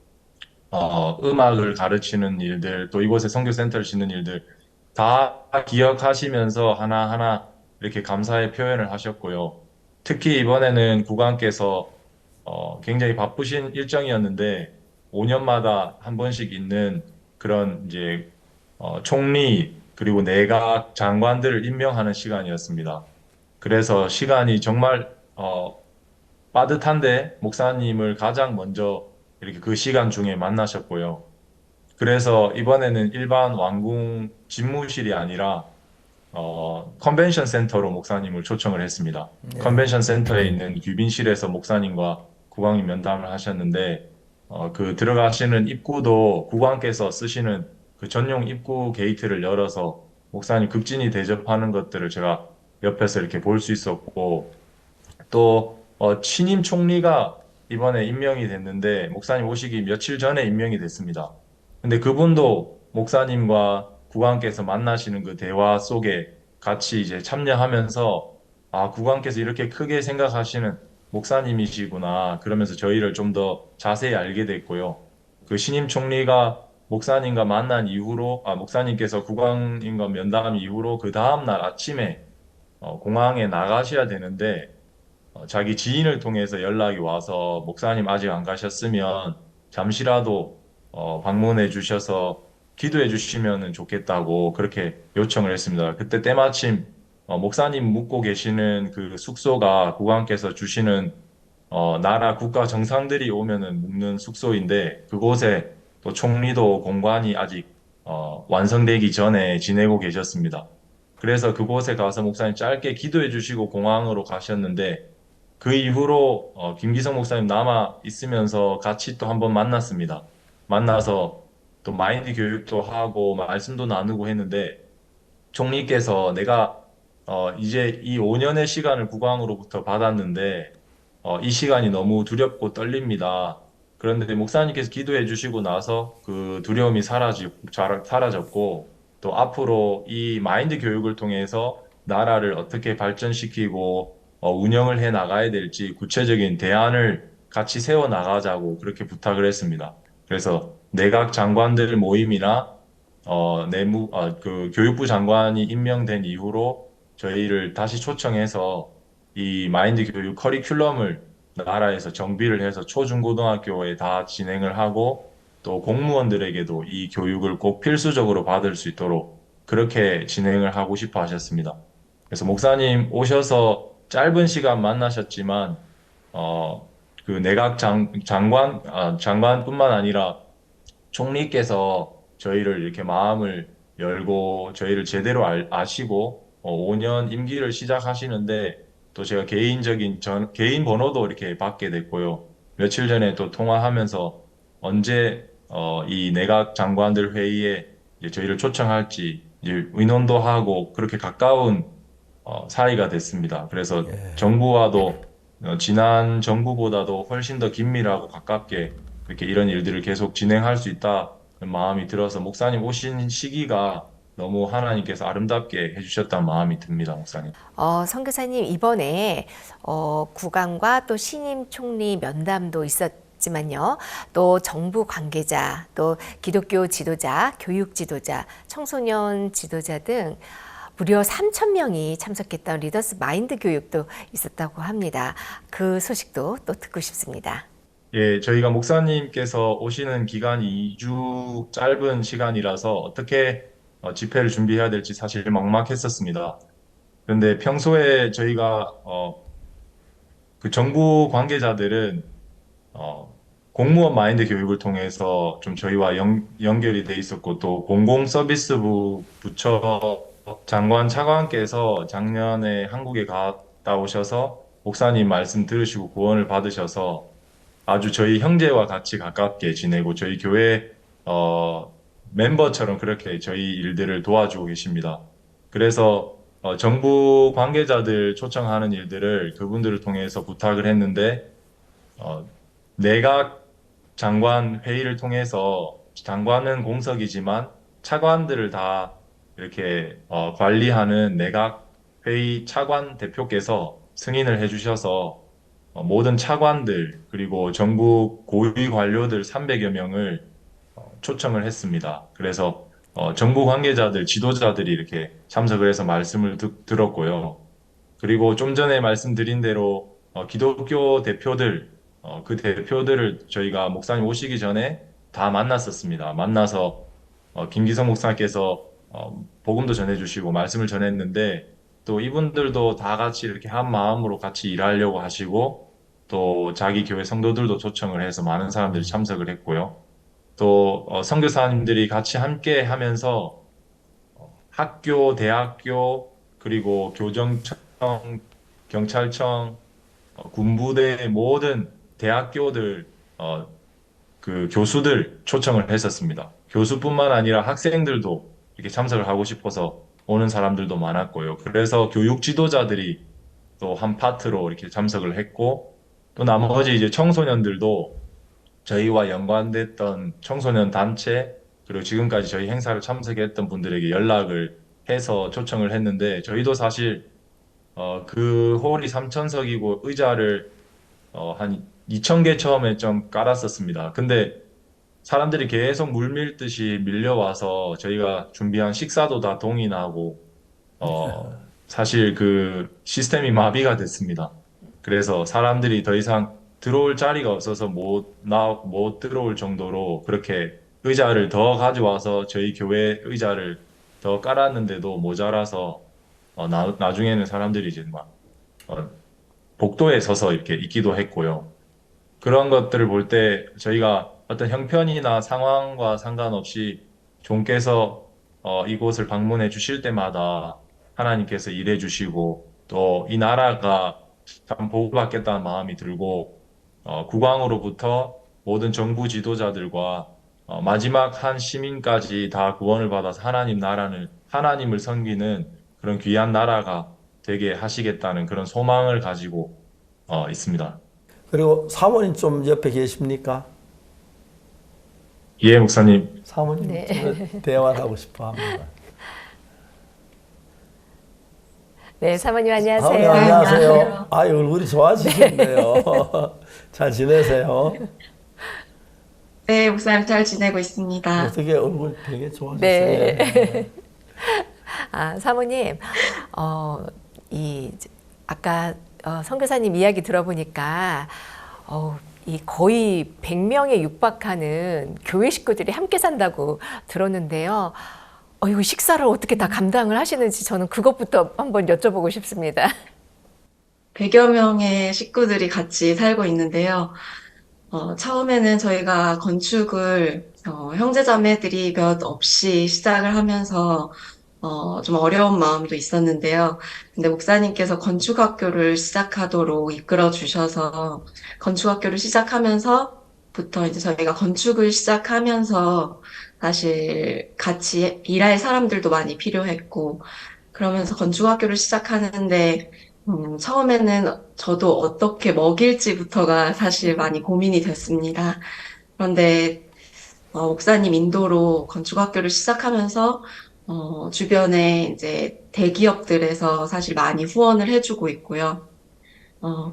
음악을 가르치는 일들 또 이곳에 선교센터를 짓는 일들 다 기억하시면서 하나하나 이렇게 감사의 표현을 하셨고요. 특히 이번에는 국왕께서 굉장히 바쁘신 일정이었는데 5년마다 한 번씩 있는 그런 이제 총리 그리고 내각 장관들을 임명하는 시간이었습니다. 그래서 시간이 정말 빠듯한데 목사님을 가장 먼저 이렇게 그 시간 중에 만나셨고요. 그래서 이번에는 일반 왕궁 집무실이 아니라 컨벤션 센터로 목사님을 초청을 했습니다. 컨벤션 센터에 있는 귀빈실에서 목사님과 국왕님 면담을 하셨는데 그 들어가시는 입구도 국왕께서 쓰시는 그 전용 입구 게이트를 열어서 목사님 극진히 대접하는 것들을 제가 옆에서 이렇게 볼 수 있었고, 또 신임 총리가 이번에 임명이 됐는데 목사님 오시기 며칠 전에 임명이 됐습니다. 근데 그분도 목사님과 국왕께서 만나시는 그 대화 속에 같이 이제 참여하면서 아, 국왕께서 이렇게 크게 생각하시는 목사님이시구나. 그러면서 저희를 좀 더 자세히 알게 됐고요. 그 신임 총리가 목사님과 만난 이후로, 목사님께서 국왕님과 면담 이후로 그 다음날 아침에 공항에 나가셔야 되는데 자기 지인을 통해서 연락이 와서 목사님 아직 안 가셨으면 잠시라도 방문해 주셔서 기도해 주시면 좋겠다고 그렇게 요청을 했습니다. 그때 때마침 목사님 묵고 계시는 그 숙소가 국왕께서 주시는 나라 국가 정상들이 오면은 묵는 숙소인데 그곳에 또 총리도 공관이 아직 완성되기 전에 지내고 계셨습니다. 그래서 그곳에 가서 목사님 짧게 기도해 주시고 공항으로 가셨는데 그 이후로 김기성 목사님 남아 있으면서 같이 또 한번 만났습니다. 만나서 또 마인드 교육도 하고 말씀도 나누고 했는데 총리께서 내가 이제 이 5년의 시간을 국왕으로부터 받았는데 이 시간이 너무 두렵고 떨립니다. 그런데 목사님께서 기도해 주시고 나서 그 두려움이 사라졌고 또 앞으로 이 마인드 교육을 통해서 나라를 어떻게 발전시키고 운영을 해 나가야 될지 구체적인 대안을 같이 세워 나가자고 그렇게 부탁을 했습니다. 그래서 내각 장관들 모임이나 그 교육부 장관이 임명된 이후로 저희를 다시 초청해서 이 마인드 교육 커리큘럼을 나라에서 정비를 해서 초중고등학교에 다 진행을 하고 또 공무원들에게도 이 교육을 꼭 필수적으로 받을 수 있도록 그렇게 진행을 하고 싶어 하셨습니다. 그래서 목사님 오셔서 짧은 시간 만나셨지만 그 내각 장관뿐만 아니라 총리께서 저희를 이렇게 마음을 열고 저희를 제대로 아시고 5년 임기를 시작하시는데 또 제가 개인 번호도 이렇게 받게 됐고요. 며칠 전에 또 통화하면서 언제 이 내각 장관들 회의에 이제 저희를 초청할지 이제 의논도 하고 그렇게 가까운 사이가 됐습니다. 그래서 정부와도 지난 정부보다도 훨씬 더 긴밀하고 가깝게 이렇게 이런 일들을 계속 진행할 수 있다는 마음이 들어서 목사님 오신 시기가 너무 하나님께서 아름답게 해주셨다는 마음이 듭니다, 목사님. 선교사님 이번에 국왕과 또 신임 총리 면담도 있었지만요. 또 정부 관계자, 또 기독교 지도자, 교육 지도자, 청소년 지도자 등 무려 3,000명이 참석했던 리더스 마인드 교육도 있었다고 합니다. 그 소식도 또 듣고 싶습니다. 예, 저희가 목사님께서 오시는 기간이 2주 짧은 시간이라서 어떻게 집회를 준비해야 될지 사실 막막했었습니다. 그런데 평소에 저희가 그 정부 관계자들은 공무원 마인드 교육을 통해서 좀 저희와 연결이 돼 있었고 또 공공서비스부 부처 장관 차관께서 작년에 한국에 갔다 오셔서 목사님 말씀 들으시고 구원을 받으셔서 아주 저희 형제와 같이 가깝게 지내고 저희 교회 멤버처럼 그렇게 저희 일들을 도와주고 계십니다. 그래서 정부 관계자들 초청하는 일들을 그분들을 통해서 부탁을 했는데 내각 장관 회의를 통해서 장관은 공석이지만 차관들을 다 이렇게 관리하는 내각 회의 차관 대표께서 승인을 해주셔서 모든 차관들 그리고 정부 고위 관료들 300여 명을 초청을 했습니다. 그래서 정부 관계자들, 지도자들이 이렇게 참석을 해서 말씀을 들었고요. 그리고 좀 전에 말씀드린 대로 기독교 대표들, 그 대표들을 저희가 목사님 오시기 전에 다 만났었습니다. 만나서 김기성 목사님께서 복음도 전해주시고 말씀을 전했는데 또 이분들도 다 같이 이렇게 한 마음으로 같이 일하려고 하시고 또 자기 교회 성도들도 초청을 해서 많은 사람들이 참석을 했고요. 또 선교사님들이 같이 함께 하면서 학교, 대학교, 그리고 교정청, 경찰청, 군부대 모든 대학교들 그 교수들 초청을 했었습니다. 교수뿐만 아니라 학생들도 이렇게 참석을 하고 싶어서 오는 사람들도 많았고요. 그래서 교육 지도자들이 또 한 파트로 이렇게 참석을 했고, 또 나머지 이제 청소년들도 저희와 연관됐던 청소년 단체, 그리고 지금까지 저희 행사를 참석했던 분들에게 연락을 해서 초청을 했는데, 저희도 사실 그 홀이 3,000석이고 의자를 한 2,000개 처음에 좀 깔았었습니다. 근데 사람들이 계속 물밀듯이 밀려와서 저희가 준비한 식사도 다 동의나고 사실 그 시스템이 마비가 됐습니다. 그래서 사람들이 더 이상 들어올 자리가 없어서 못 들어올 정도로 그렇게 의자를 더 가져와서 저희 교회 의자를 더 깔았는데도 모자라서 나중에는 사람들이 이제 막 복도에 서서 이렇게 있기도 했고요. 그런 것들을 볼 때 저희가 어떤 형편이나 상황과 상관없이 종께서 이곳을 방문해 주실 때마다 하나님께서 일해 주시고 또 이 나라가 참 복받겠다는 마음이 들고 국왕으로부터 모든 정부 지도자들과 마지막 한 시민까지 다 구원을 받아서 하나님을 섬기는 그런 귀한 나라가 되게 하시겠다는 그런 소망을 가지고 있습니다. 그리고 사모님 좀 옆에 계십니까? 예, 목사님. 사모님 네. 대화를 하고 싶어 합니다. 네, 사모님 안녕하세요. 사모님 안녕하세요. 아유, 얼굴이 좋아지셨네요. 잘 지내세요? 네, 목사님 잘 지내고 있습니다. 어떻게 얼굴 되게 좋아지세요? 네. 사모님, 아까 선교사님 이야기 들어보니까 이 거의 100명에 육박하는 교회 식구들이 함께 산다고 들었는데요. 이거 식사를 어떻게 다 감당을 하시는지 저는 그것부터 한번 여쭤보고 싶습니다. 100여 명의 식구들이 같이 살고 있는데요. 처음에는 저희가 건축을 형제자매들이 몇 없이 시작을 하면서 좀 어려운 마음도 있었는데요. 근데 목사님께서 건축학교를 시작하도록 이끌어 주셔서 건축학교를 시작하면서부터 이제 저희가 건축을 시작하면서 사실 같이 일할 사람들도 많이 필요했고 그러면서 건축학교를 시작하는데 처음에는 저도 어떻게 먹일지부터가 사실 많이 고민이 됐습니다. 그런데 목사님 인도로 건축학교를 시작하면서 주변에 이제 대기업들에서 사실 많이 후원을 해주고 있고요.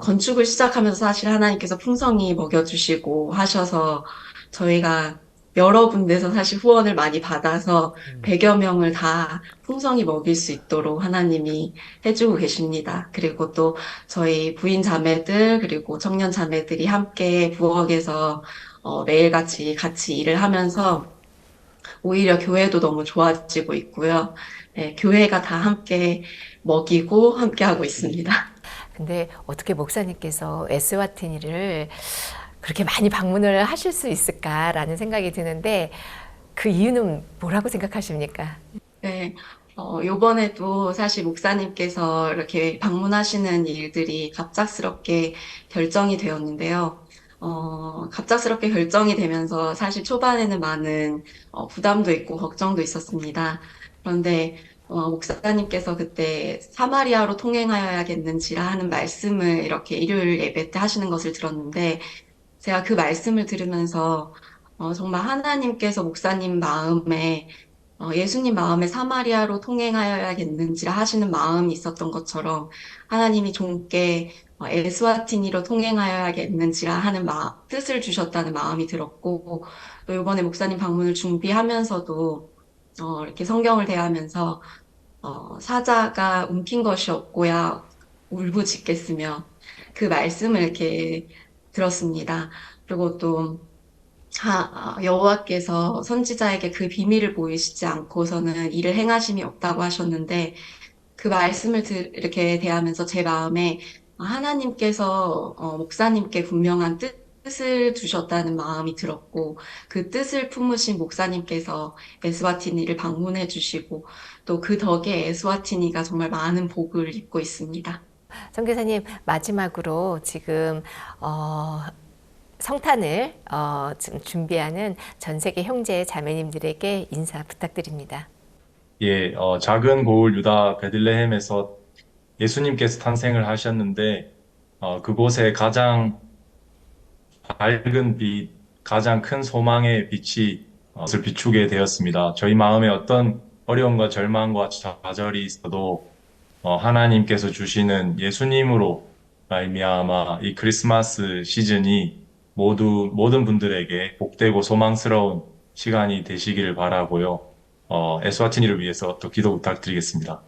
건축을 시작하면서 사실 하나님께서 풍성히 먹여주시고 하셔서 저희가 여러 군데서 사실 후원을 많이 받아서 100여 명을 다 풍성히 먹일 수 있도록 하나님이 해주고 계십니다. 그리고 또 저희 부인 자매들 그리고 청년 자매들이 함께 부엌에서 매일같이 같이 일을 하면서 오히려 교회도 너무 좋아지고 있고요. 네, 교회가 다 함께 먹이고 함께 하고 있습니다. 근데 어떻게 목사님께서 에스와티니를 그렇게 많이 방문을 하실 수 있을까라는 생각이 드는데 그 이유는 뭐라고 생각하십니까? 네, 요번에도 사실 목사님께서 이렇게 방문하시는 일들이 갑작스럽게 결정이 되었는데요. 갑작스럽게 결정이 되면서 사실 초반에는 많은 부담도 있고 걱정도 있었습니다. 그런데 목사님께서 그때 사마리아로 통행하여야겠는지라 하는 말씀을 이렇게 일요일 예배 때 하시는 것을 들었는데 제가 그 말씀을 들으면서 정말 하나님께서 목사님 마음에 예수님 마음에 사마리아로 통행하여야겠는지라 하시는 마음이 있었던 것처럼 하나님이 종께 에스와티니로 통행하여야겠는지라 하는 뜻을 주셨다는 마음이 들었고 또 이번에 목사님 방문을 준비하면서도 이렇게 성경을 대하면서 사자가 움킨 것이 없고야 울부짖겠으며 그 말씀을 이렇게 들었습니다. 그리고 또 여호와께서 선지자에게 그 비밀을 보이시지 않고서는 일을 행하심이 없다고 하셨는데 그 말씀을 이렇게 대하면서 제 마음에 하나님께서 목사님께 분명한 뜻을 주셨다는 마음이 들었고 그 뜻을 품으신 목사님께서 에스와티니를 방문해 주시고 또 그 덕에 에스와티니가 정말 많은 복을 입고 있습니다. 선교사님 마지막으로 지금 성탄을 지금 준비하는 전 세계 형제 자매님들에게 인사 부탁드립니다. 예, 작은 고을 유다 베들레헴에서 예수님께서 탄생을 하셨는데 그곳에 가장 밝은 빛, 가장 큰 소망의 빛이 것을 비추게 되었습니다. 저희 마음에 어떤 어려움과 절망과 좌절이 있어도 하나님께서 주시는 예수님으로 말미암아 이 크리스마스 시즌이 모든 분들에게 복되고 소망스러운 시간이 되시기를 바라고요. 에스와티니를 위해서 또 기도 부탁드리겠습니다.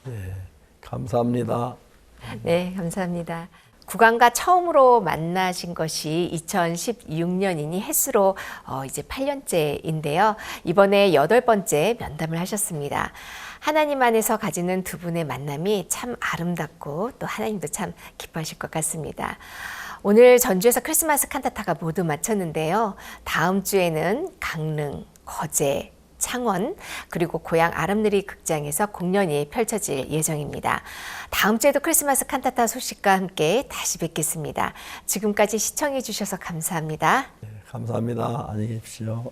네, 감사합니다. 네, 감사합니다. 국왕과 처음으로 만나신 것이 2016년이니 햇수로 이제 8년째인데요. 이번에 8번째 면담을 하셨습니다. 하나님 안에서 가지는 두 분의 만남이 참 아름답고 또 하나님도 참 기뻐하실 것 같습니다. 오늘 전주에서 크리스마스 칸타타가 모두 마쳤는데요. 다음 주에는 강릉, 거제, 창원 그리고 고향 아람누리 극장에서 공연이 펼쳐질 예정입니다. 다음 주에도 크리스마스 칸타타 소식과 함께 다시 뵙겠습니다. 지금까지 시청해 주셔서 감사합니다. 감사합니다. 안녕히 계십시오.